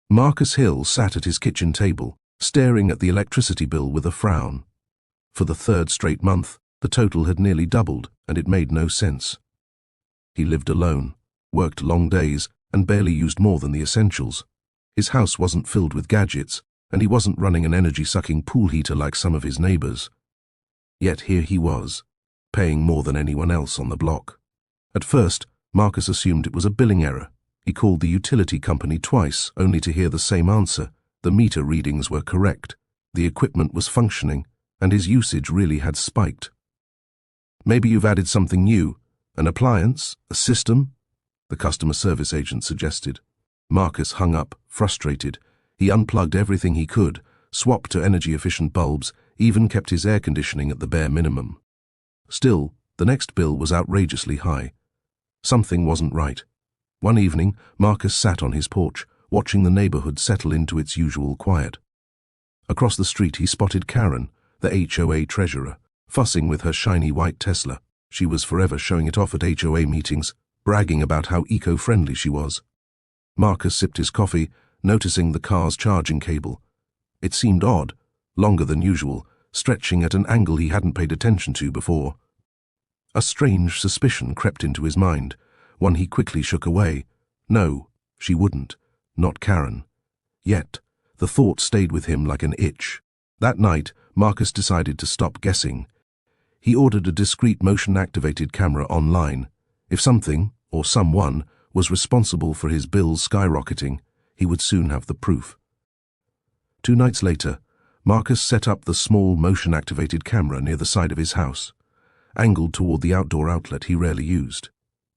Marcus Hill sat at his kitchen table, staring at the electricity bill with a frown. For the third straight month, the total had nearly doubled, and it made no sense. He lived alone, worked long days, and barely used more than the essentials. His house wasn't filled with gadgets, and he wasn't running an energy-sucking pool heater like some of his neighbors. Yet here he was, paying more than anyone else on the block. At first, Marcus assumed it was a billing error. He called the utility company twice, only to hear the same answer. The meter readings were correct, the equipment was functioning, and his usage really had spiked. "Maybe you've added something new, an appliance, a system?" the customer service agent suggested. Marcus hung up, frustrated. He unplugged everything he could, swapped to energy-efficient bulbs, even kept his air conditioning at the bare minimum. Still, the next bill was outrageously high. Something wasn't right. One evening, Marcus sat on his porch, watching the neighborhood settle into its usual quiet. Across the street he spotted Karen, the HOA treasurer, fussing with her shiny white Tesla. She was forever showing it off at HOA meetings, bragging about how eco-friendly she was. Marcus sipped his coffee, noticing the car's charging cable. It seemed odd, longer than usual, stretching at an angle he hadn't paid attention to before. A strange suspicion crept into his mind, one he quickly shook away. No, she wouldn't. Not Karen. Yet, the thought stayed with him like an itch. That night, Marcus decided to stop guessing. He ordered a discreet motion-activated camera online. If something, or someone, was responsible for his bills skyrocketing, he would soon have the proof. 2 nights later, Marcus set up the small motion-activated camera near the side of his house, angled toward the outdoor outlet he rarely used.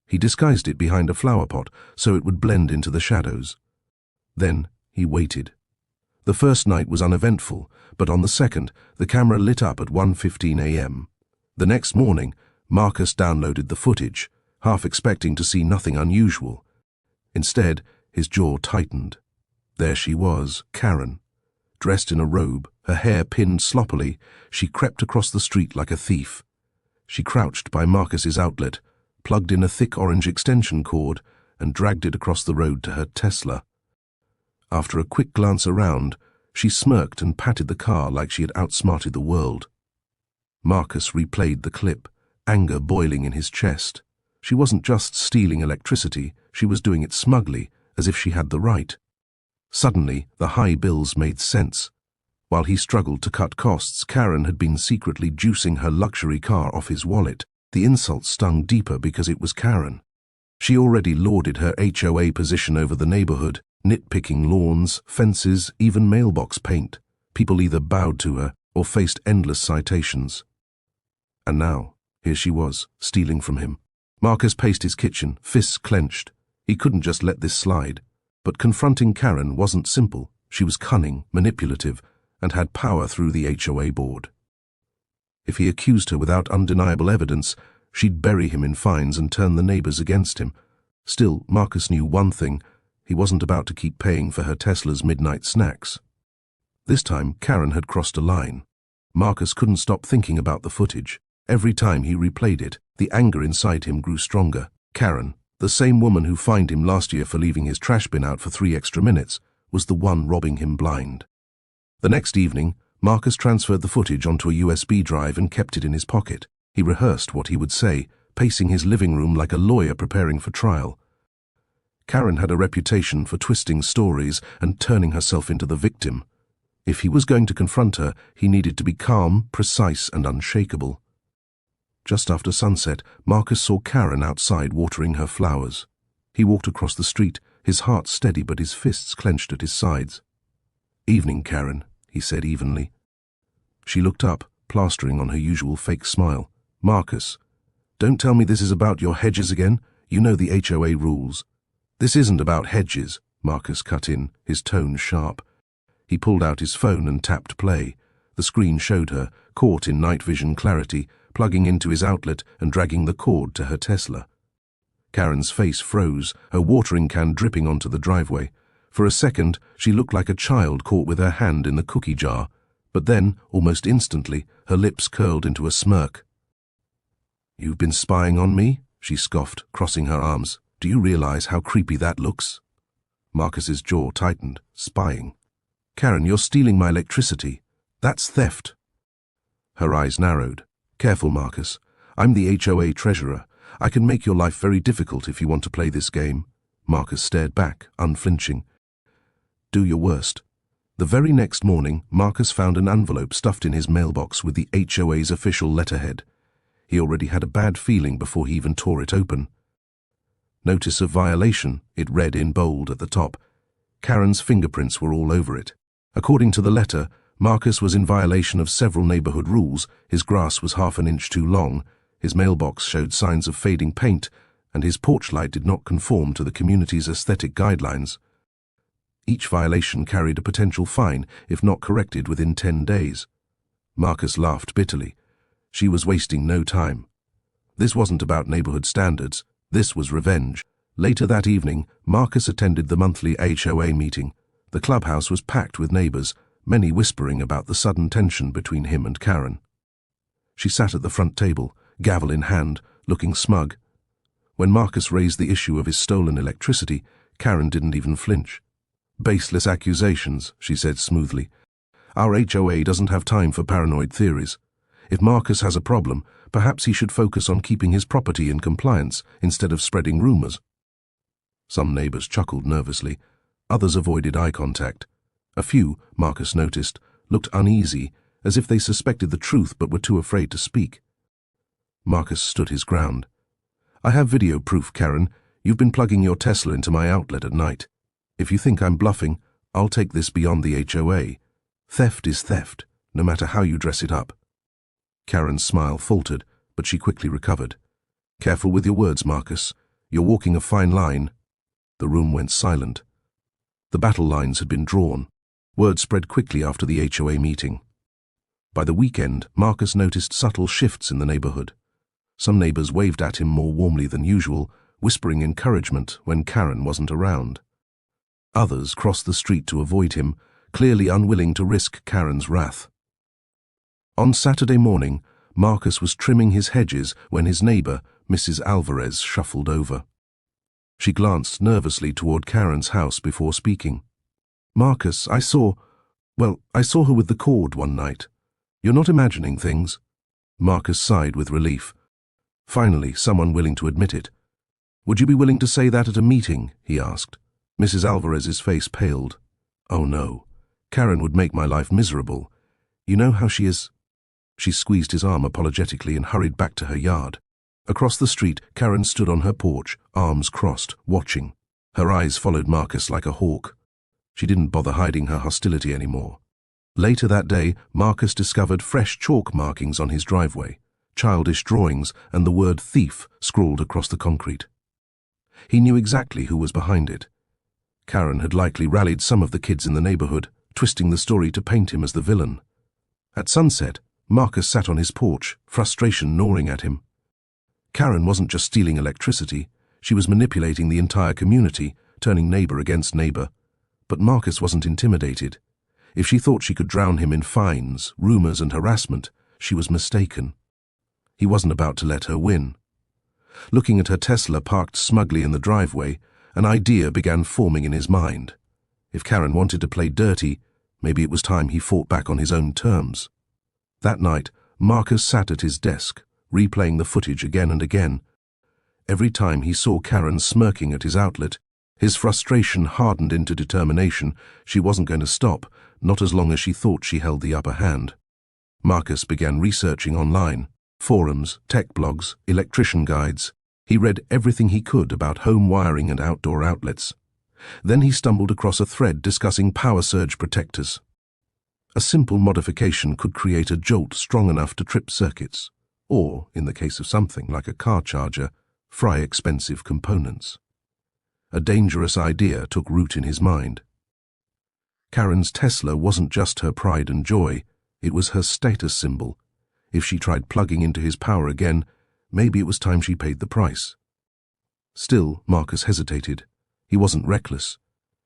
He disguised it behind a flower pot so it would blend into the shadows. Then he waited. The first night was uneventful, but on the second, the camera lit up at 1:15 a.m. The next morning, Marcus downloaded the footage, half expecting to see nothing unusual. Instead, his jaw tightened. There she was, Karen. Dressed in a robe, her hair pinned sloppily, she crept across the street like a thief. She crouched by Marcus's outlet, plugged in a thick orange extension cord, and dragged it across the road to her Tesla. After a quick glance around, she smirked and patted the car like she had outsmarted the world. Marcus replayed the clip, anger boiling in his chest. She wasn't just stealing electricity, she was doing it smugly, as if she had the right. Suddenly, the high bills made sense. While he struggled to cut costs, Karen had been secretly juicing her luxury car off his wallet. The insult stung deeper because it was Karen. She already lauded her HOA position over the neighborhood, nitpicking lawns, fences, even mailbox paint. People either bowed to her or faced endless citations. And now, here she was, stealing from him. Marcus paced his kitchen, fists clenched. He couldn't just let this slide. But confronting Karen wasn't simple. She was cunning, manipulative, and had power through the HOA board. If he accused her without undeniable evidence, she'd bury him in fines and turn the neighbors against him. Still, Marcus knew one thing. He wasn't about to keep paying for her Tesla's midnight snacks. This time, Karen had crossed a line. Marcus couldn't stop thinking about the footage. Every time he replayed it, the anger inside him grew stronger. Karen, the same woman who fined him last year for leaving his trash bin out for 3 extra minutes, was the one robbing him blind. The next evening, Marcus transferred the footage onto a USB drive and kept it in his pocket. He rehearsed what he would say, pacing his living room like a lawyer preparing for trial. Karen had a reputation for twisting stories and turning herself into the victim. If he was going to confront her, he needed to be calm, precise, and unshakable. Just after sunset, Marcus saw Karen outside watering her flowers. He walked across the street, his heart steady but his fists clenched at his sides. "Evening, Karen," he said evenly. She looked up, plastering on her usual fake smile. "Marcus, don't tell me this is about your hedges again. You know the HOA rules." "This isn't about hedges," Marcus cut in, his tone sharp. He pulled out his phone and tapped play. The screen showed her, caught in night vision clarity, plugging into his outlet and dragging the cord to her Tesla. Karen's face froze, her watering can dripping onto the driveway. For a second, she looked like a child caught with her hand in the cookie jar, but then, almost instantly, her lips curled into a smirk. "You've been spying on me?" she scoffed, crossing her arms. "Do you realize how creepy that looks?" Marcus's jaw tightened. Spying. Karen, you're stealing my electricity. That's theft. Her eyes narrowed. Careful, Marcus. I'm the HOA treasurer. I can make your life very difficult if you want to play this game. Marcus stared back, unflinching. Do your worst. The very next morning, Marcus found an envelope stuffed in his mailbox with the HOA's official letterhead. He already had a bad feeling before he even tore it open. Notice of violation, it read in bold at the top. Karen's fingerprints were all over it. According to the letter, Marcus was in violation of several neighborhood rules. His grass was half an inch too long, his mailbox showed signs of fading paint, and his porch light did not conform to the community's aesthetic guidelines. Each violation carried a potential fine if not corrected within 10 days. Marcus laughed bitterly. She was wasting no time. This wasn't about neighborhood standards. This was revenge. Later that evening, Marcus attended the monthly HOA meeting. The clubhouse was packed with neighbors, many whispering about the sudden tension between him and Karen. She sat at the front table, gavel in hand, looking smug. When Marcus raised the issue of his stolen electricity, Karen didn't even flinch. Baseless accusations, she said smoothly. Our HOA doesn't have time for paranoid theories. If Marcus has a problem, perhaps he should focus on keeping his property in compliance instead of spreading rumors. Some neighbors chuckled nervously. Others avoided eye contact. A few, Marcus noticed, looked uneasy, as if they suspected the truth but were too afraid to speak. Marcus stood his ground. I have video proof, Karen. You've been plugging your Tesla into my outlet at night. If you think I'm bluffing, I'll take this beyond the HOA. Theft is theft, no matter how you dress it up. Karen's smile faltered, but she quickly recovered. Careful with your words, Marcus. You're walking a fine line. The room went silent. The battle lines had been drawn. Word spread quickly after the HOA meeting. By the weekend, Marcus noticed subtle shifts in the neighborhood. Some neighbors waved at him more warmly than usual, whispering encouragement when Karen wasn't around. Others crossed the street to avoid him, clearly unwilling to risk Karen's wrath. On Saturday morning, Marcus was trimming his hedges when his neighbor, Mrs. Alvarez, shuffled over. She glanced nervously toward Karen's house before speaking. Marcus, I saw her with the cord one night. You're not imagining things. Marcus sighed with relief. Finally, someone willing to admit it. Would you be willing to say that at a meeting? He asked. Mrs. Alvarez's face paled. Oh no, Karen would make my life miserable. You know how she is. She squeezed his arm apologetically and hurried back to her yard. Across the street, Karen stood on her porch, arms crossed, watching. Her eyes followed Marcus like a hawk. She didn't bother hiding her hostility anymore. Later that day, Marcus discovered fresh chalk markings on his driveway, childish drawings and the word thief scrawled across the concrete. He knew exactly who was behind it. Karen had likely rallied some of the kids in the neighborhood, twisting the story to paint him as the villain. At sunset, Marcus sat on his porch, frustration gnawing at him. Karen wasn't just stealing electricity, she was manipulating the entire community, turning neighbor against neighbor. But Marcus wasn't intimidated. If she thought she could drown him in fines, rumors and harassment, she was mistaken. He wasn't about to let her win. Looking at her Tesla parked smugly in the driveway, an idea began forming in his mind. If Karen wanted to play dirty, maybe it was time he fought back on his own terms. That night, Marcus sat at his desk, replaying the footage again and again. Every time he saw Karen smirking at his outlet, his frustration hardened into determination. She wasn't going to stop, not as long as she thought she held the upper hand. Marcus began researching online, forums, tech blogs, electrician guides. He read everything he could about home wiring and outdoor outlets. Then he stumbled across a thread discussing power surge protectors. A simple modification could create a jolt strong enough to trip circuits, or, in the case of something like a car charger, fry expensive components. A dangerous idea took root in his mind. Karen's Tesla wasn't just her pride and joy, it was her status symbol. If she tried plugging into his power again, maybe it was time she paid the price. Still, Marcus hesitated. He wasn't reckless.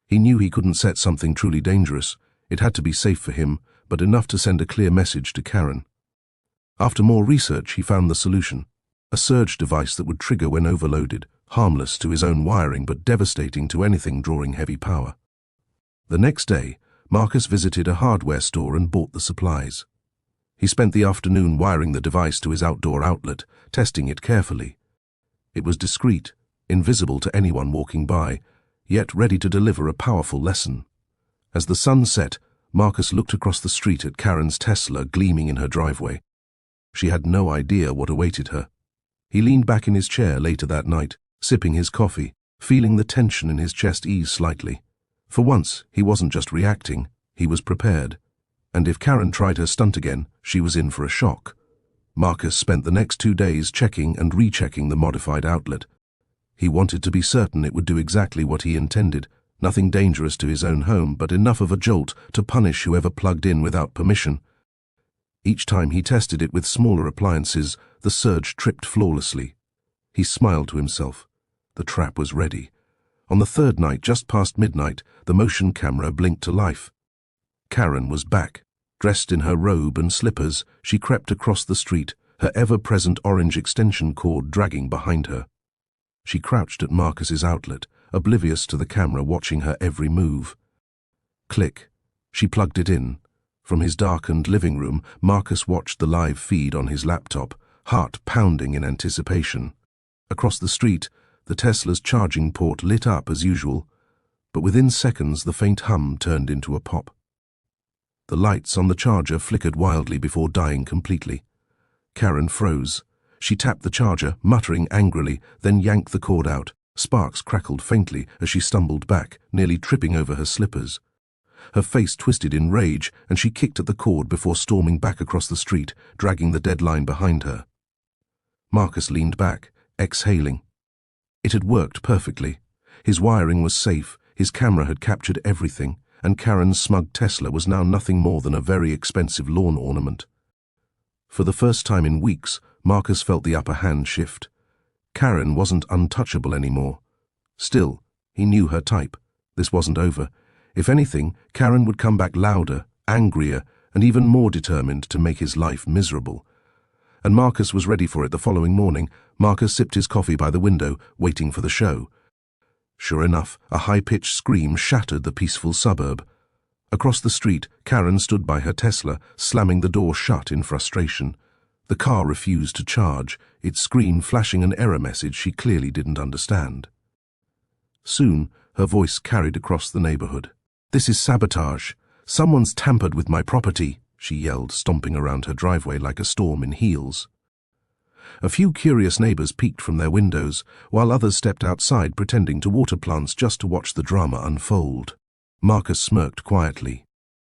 He knew he couldn't set something truly dangerous. It had to be safe for him, but enough to send a clear message to Karen. After more research, he found the solution. A surge device that would trigger when overloaded, harmless to his own wiring but devastating to anything drawing heavy power. The next day, Marcus visited a hardware store and bought the supplies. He spent the afternoon wiring the device to his outdoor outlet, testing it carefully. It was discreet, invisible to anyone walking by, yet ready to deliver a powerful lesson. As the sun set, Marcus looked across the street at Karen's Tesla gleaming in her driveway. She had no idea what awaited her. He leaned back in his chair later that night, sipping his coffee, feeling the tension in his chest ease slightly. For once, he wasn't just reacting, he was prepared. And if Karen tried her stunt again, she was in for a shock. Marcus spent the next 2 days checking and rechecking the modified outlet. He wanted to be certain it would do exactly what he intended, nothing dangerous to his own home, but enough of a jolt to punish whoever plugged in without permission. Each time he tested it with smaller appliances, the surge tripped flawlessly. He smiled to himself. The trap was ready. On the third night, just past midnight, the motion camera blinked to life. Karen was back. Dressed in her robe and slippers, she crept across the street, her ever-present orange extension cord dragging behind her. She crouched at Marcus's outlet, oblivious to the camera watching her every move. Click. She plugged it in. From his darkened living room, Marcus watched the live feed on his laptop, heart pounding in anticipation. Across the street, the Tesla's charging port lit up as usual, but within seconds the faint hum turned into a pop. The lights on the charger flickered wildly before dying completely. Karen froze. She tapped the charger, muttering angrily, then yanked the cord out. Sparks crackled faintly as she stumbled back, nearly tripping over her slippers. Her face twisted in rage, and she kicked at the cord before storming back across the street, dragging the dead line behind her. Marcus leaned back, exhaling. It had worked perfectly. His wiring was safe, his camera had captured everything, and Karen's smug Tesla was now nothing more than a very expensive lawn ornament. For the first time in weeks, Marcus felt the upper hand shift. Karen wasn't untouchable anymore. Still, he knew her type. This wasn't over. If anything, Karen would come back louder, angrier, and even more determined to make his life miserable. And Marcus was ready for it the following morning. Marcus sipped his coffee by the window, waiting for the show. Sure enough, a high-pitched scream shattered the peaceful suburb. Across the street, Karen stood by her Tesla, slamming the door shut in frustration. The car refused to charge, its screen flashing an error message she clearly didn't understand. Soon, her voice carried across the neighborhood. "This is sabotage. Someone's tampered with my property," she yelled, stomping around her driveway like a storm in heels. A few curious neighbors peeked from their windows, while others stepped outside pretending to water plants just to watch the drama unfold. Marcus smirked quietly.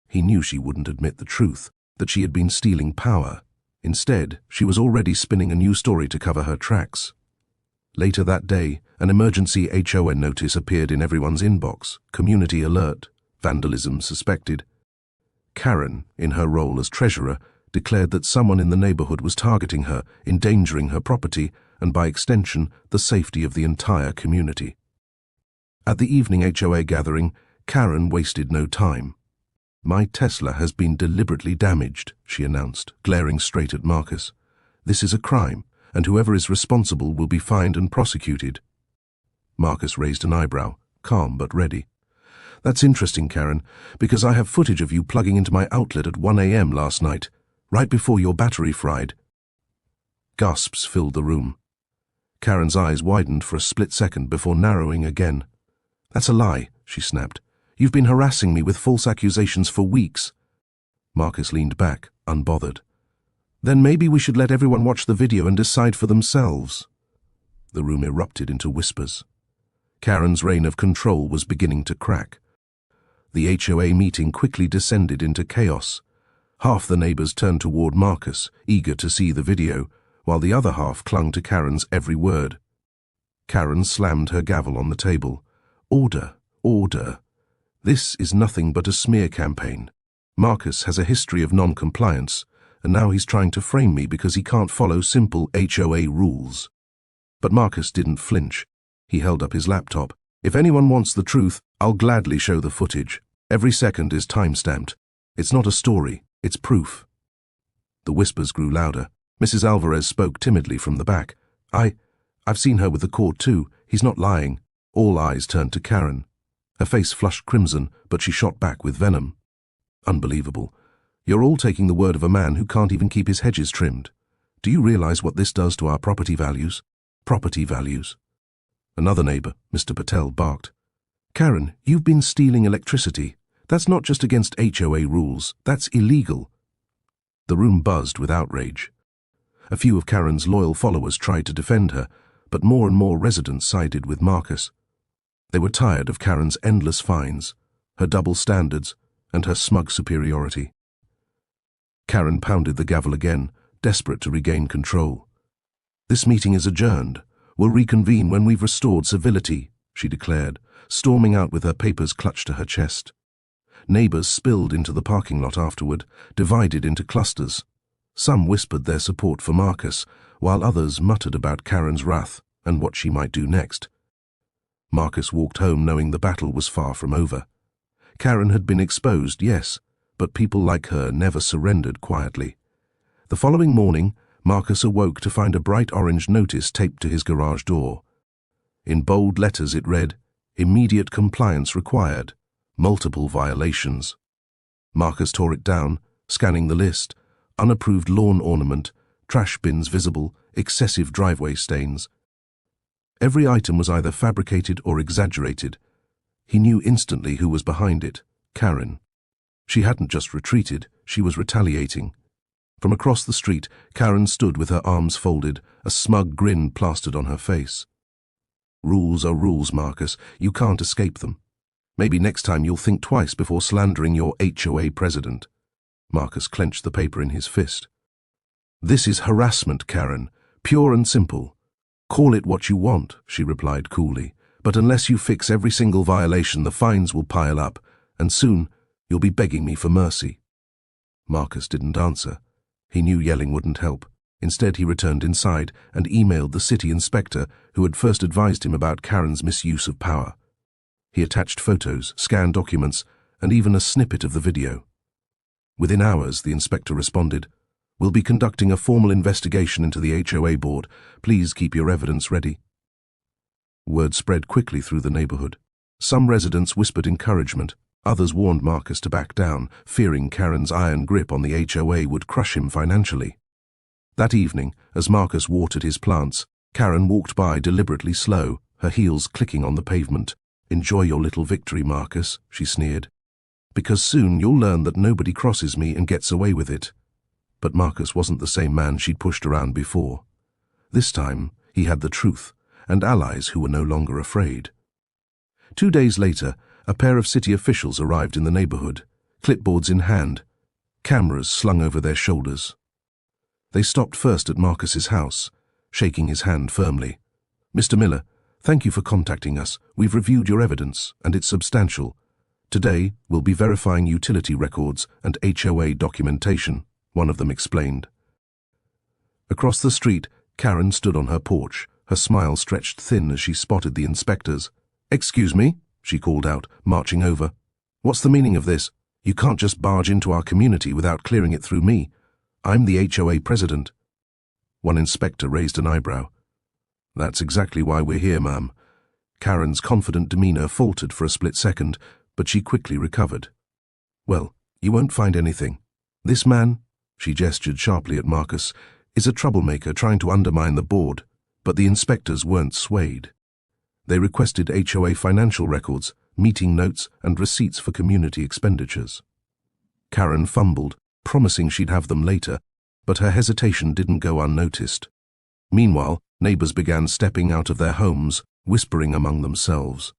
He knew she wouldn't admit the truth, that she had been stealing power. Instead, she was already spinning a new story to cover her tracks. Later that day, an emergency HOA notice appeared in everyone's inbox. Community alert. Vandalism suspected. Karen, in her role as treasurer, declared that someone in the neighborhood was targeting her, endangering her property, and by extension, the safety of the entire community. At the evening HOA gathering, Karen wasted no time. "My Tesla has been deliberately damaged," she announced, glaring straight at Marcus. "This is a crime, and whoever is responsible will be fined and prosecuted." Marcus raised an eyebrow, calm but ready. "That's interesting, Karen, because I have footage of you plugging into my outlet at 1 a.m. last night, right before your battery fried." Gasps filled the room. Karen's eyes widened for a split second before narrowing again. "That's a lie," she snapped. "You've been harassing me with false accusations for weeks." Marcus leaned back, unbothered. "Then maybe we should let everyone watch the video and decide for themselves." The room erupted into whispers. Karen's reign of control was beginning to crack. The HOA meeting quickly descended into chaos. Half the neighbors turned toward Marcus, eager to see the video, while the other half clung to Karen's every word. Karen slammed her gavel on the table. "Order, order. This is nothing but a smear campaign. Marcus has a history of non-compliance, and now he's trying to frame me because he can't follow simple HOA rules." But Marcus didn't flinch. He held up his laptop. "If anyone wants the truth, I'll gladly show the footage. Every second is time-stamped. It's not a story, it's proof." The whispers grew louder. Mrs. Alvarez spoke timidly from the back. I've seen her with the cord too. He's not lying. All eyes turned to Karen. Her face flushed crimson, but she shot back with venom. Unbelievable. You're all taking the word of a man who can't even keep his hedges trimmed. Do you realize what this does to our property values? Property values. Another neighbor, Mr. Patel, barked. Karen, you've been stealing electricity. That's not just against HOA rules, that's illegal. The room buzzed with outrage. A few of Karen's loyal followers tried to defend her, but more and more residents sided with Marcus. They were tired of Karen's endless fines, her double standards, and her smug superiority. Karen pounded the gavel again, desperate to regain control. This meeting is adjourned. We'll reconvene when we've restored civility, she declared, storming out with her papers clutched to her chest. Neighbors spilled into the parking lot afterward, divided into clusters. Some whispered their support for Marcus, while others muttered about Karen's wrath and what she might do next. Marcus walked home knowing the battle was far from over. Karen had been exposed, yes, but people like her never surrendered quietly. The following morning, Marcus awoke to find a bright orange notice taped to his garage door. In bold letters it read, "Immediate compliance required. Multiple violations." Marcus tore it down, scanning the list. Unapproved lawn ornament, trash bins visible, excessive driveway stains. Every item was either fabricated or exaggerated. He knew instantly who was behind it, Karen. She hadn't just retreated, she was retaliating. From across the street, Karen stood with her arms folded, a smug grin plastered on her face. Rules are rules, Marcus. You can't escape them. Maybe next time you'll think twice before slandering your HOA president. Marcus clenched the paper in his fist. This is harassment, Karen. Pure and simple. Call it what you want, she replied coolly. But unless you fix every single violation, the fines will pile up, and soon you'll be begging me for mercy. Marcus didn't answer. He knew yelling wouldn't help. Instead, he returned inside and emailed the city inspector who had first advised him about Karen's misuse of power. He attached photos, scanned documents, and even a snippet of the video. Within hours, the inspector responded, "We'll be conducting a formal investigation into the HOA board. Please keep your evidence ready." Word spread quickly through the neighborhood. Some residents whispered encouragement. Others warned Marcus to back down, fearing Karen's iron grip on the HOA would crush him financially. That evening, as Marcus watered his plants, Karen walked by deliberately slow, her heels clicking on the pavement. "Enjoy your little victory, Marcus," she sneered. "Because soon you'll learn that nobody crosses me and gets away with it." But Marcus wasn't the same man she'd pushed around before. This time, he had the truth, and allies who were no longer afraid. 2 days later, a pair of city officials arrived in the neighborhood, clipboards in hand, cameras slung over their shoulders. They stopped first at Marcus's house, shaking his hand firmly. "Mr. Miller, thank you for contacting us. We've reviewed your evidence, and it's substantial. Today, we'll be verifying utility records and HOA documentation," one of them explained. Across the street, Karen stood on her porch, her smile stretched thin as she spotted the inspectors. "Excuse me," she called out, marching over. "What's the meaning of this? You can't just barge into our community without clearing it through me. I'm the HOA president." One inspector raised an eyebrow. "That's exactly why we're here, ma'am." Karen's confident demeanor faltered for a split second, but she quickly recovered. "Well, you won't find anything. This man," she gestured sharply at Marcus, "is a troublemaker trying to undermine the board." But the inspectors weren't swayed. They requested HOA financial records, meeting notes, and receipts for community expenditures. Karen fumbled, promising she'd have them later, but her hesitation didn't go unnoticed. Meanwhile, neighbors began stepping out of their homes, whispering among themselves.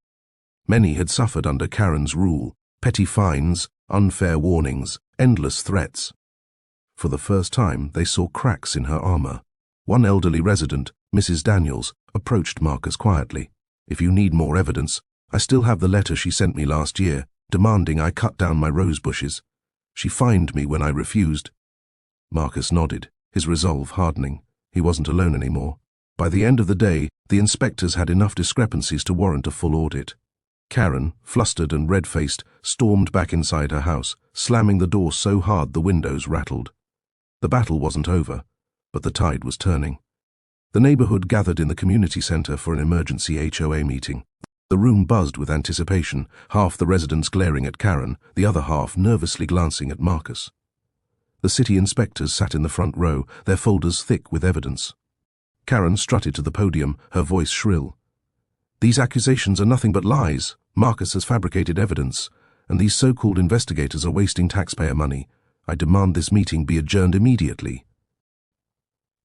Many had suffered under Karen's rule: petty fines, unfair warnings, endless threats. For the first time, they saw cracks in her armor. One elderly resident, Mrs. Daniels, approached Marcus quietly. "If you need more evidence, I still have the letter she sent me last year, demanding I cut down my rose bushes. She fined me when I refused." Marcus nodded, his resolve hardening. He wasn't alone anymore. By the end of the day, the inspectors had enough discrepancies to warrant a full audit. Karen, flustered and red-faced, stormed back inside her house, slamming the door so hard the windows rattled. The battle wasn't over, but the tide was turning. The neighborhood gathered in the community center for an emergency HOA meeting. The room buzzed with anticipation, half the residents glaring at Karen, the other half nervously glancing at Marcus. The city inspectors sat in the front row, their folders thick with evidence. Karen strutted to the podium, her voice shrill. "These accusations are nothing but lies. Marcus has fabricated evidence, and these so-called investigators are wasting taxpayer money. I demand this meeting be adjourned immediately."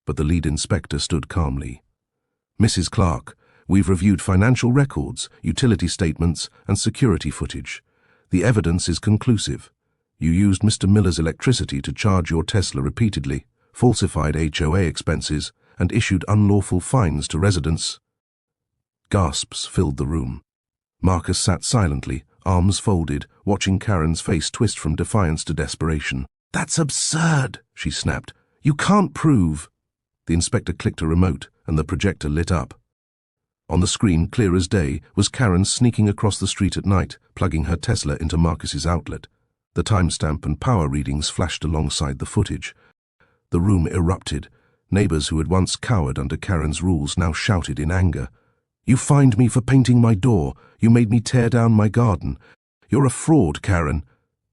But the lead inspector stood calmly. "Mrs. Clark, we've reviewed financial records, utility statements, and security footage. The evidence is conclusive. You used Mr. Miller's electricity to charge your Tesla repeatedly, falsified HOA expenses, and issued unlawful fines to residents." Gasps filled the room. Marcus sat silently, arms folded, watching Karen's face twist from defiance to desperation. "That's absurd," she snapped. "You can't prove." The inspector clicked a remote, and the projector lit up. On the screen, clear as day, was Karen sneaking across the street at night, plugging her Tesla into Marcus's outlet. The timestamp and power readings flashed alongside the footage. The room erupted. Neighbors who had once cowered under Karen's rules now shouted in anger. "You fined me for painting my door. You made me tear down my garden. You're a fraud, Karen."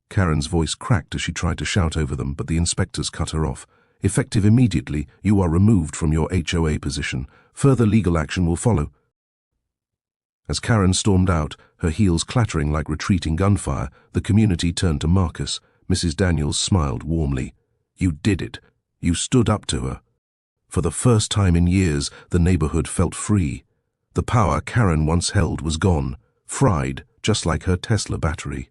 Karen's voice cracked as she tried to shout over them, but the inspectors cut her off. "Effective immediately, you are removed from your HOA position. Further legal action will follow." As Karen stormed out, her heels clattering like retreating gunfire, the community turned to Marcus. Mrs. Daniels smiled warmly. "You did it. You stood up to her." For the first time in years, the neighborhood felt free. The power Karen once held was gone, fried just like her Tesla battery.